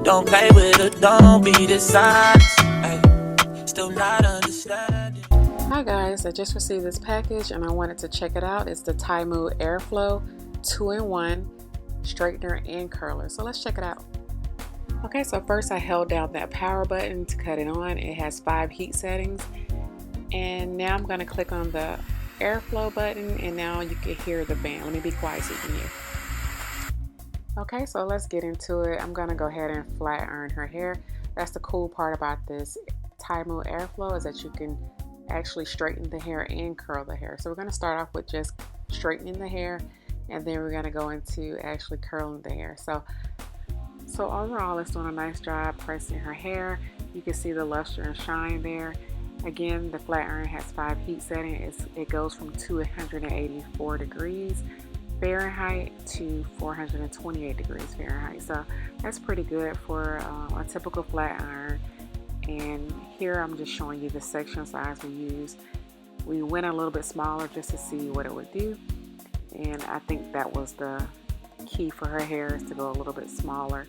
Don't play with it, don't be dishonest. Still not understanding. Hi guys, I just received this package and I wanted to check it out. It's the Tymo Airflow 2-in-1 straightener and curler. So let's check it out. Okay, so first I held down that power button to cut it on. It has 5 heat settings. And now I'm going to click on the airflow button, and now you can hear the fan. Let me be quiet so you can hear. Okay, so let's get into it. I'm going to go ahead and flat iron her hair. That's the cool part about this Tymo Airflow, is that you can actually straighten the hair and curl the hair. So we're going to start off with just straightening the hair, and then we're going to go into actually curling the hair. So overall, it's doing a nice job pressing her hair. You can see the luster and shine there. Again, the flat iron has 5 heat settings. It goes from 284 degrees Fahrenheit to 428 degrees Fahrenheit. So that's pretty good for a typical flat iron. And here I'm just showing you the section size we use. We went a little bit smaller just to see what it would do. And I think that was the key for her hair, is to go a little bit smaller.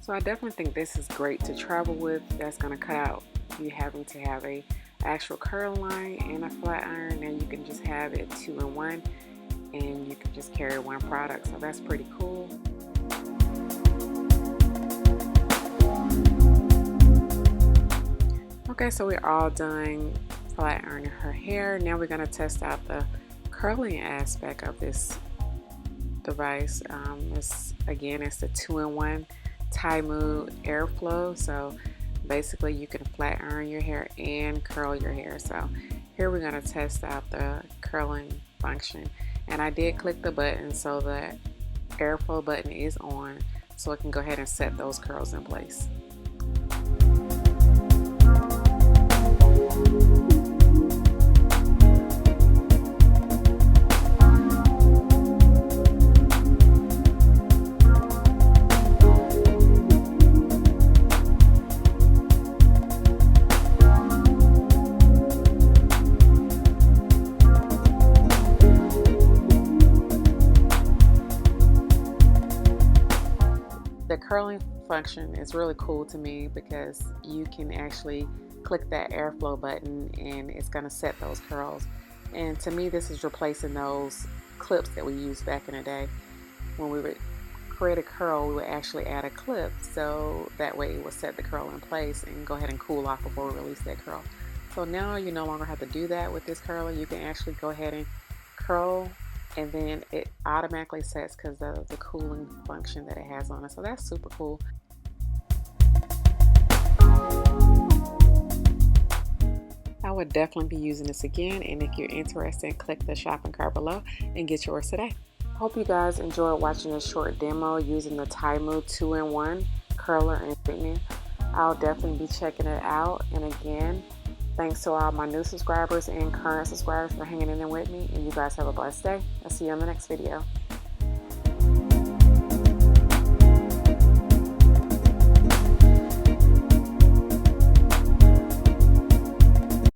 So I definitely think this is great to travel with. That's going to cut out you having to have a actual curl line and a flat iron, and you can just have it 2-in-1, and you can just carry one product. So that's pretty cool. Okay, so we're all done flat ironing her hair. Now we're going to test out the curling aspect of this device. It's the 2-in-1 Tymo Airflow. So basically you can flat iron your hair and curl your hair. So here we're going to test out the curling function, and I did click the button, so the airflow button is on, so I can go ahead and set those curls in place. The curling function is really cool to me because you can actually click that airflow button and it's going to set those curls. And to me, this is replacing those clips that we used back in the day. When we would create a curl, we would actually add a clip, so that way it would set the curl in place and go ahead and cool off before we release that curl. So now you no longer have to do that with this curler. You can actually go ahead and curl, and then it automatically sets because of the cooling function that it has on it. So that's super cool. I would definitely be using this again, and if you're interested, click the shopping cart below and get yours today. Hope you guys enjoyed watching this short demo using the Tymo 2-in-1 curler and straightener. I'll definitely be checking it out. And again, thanks to all my new subscribers and current subscribers for hanging in there with me, and you guys have a blessed day. I'll see you on the next video.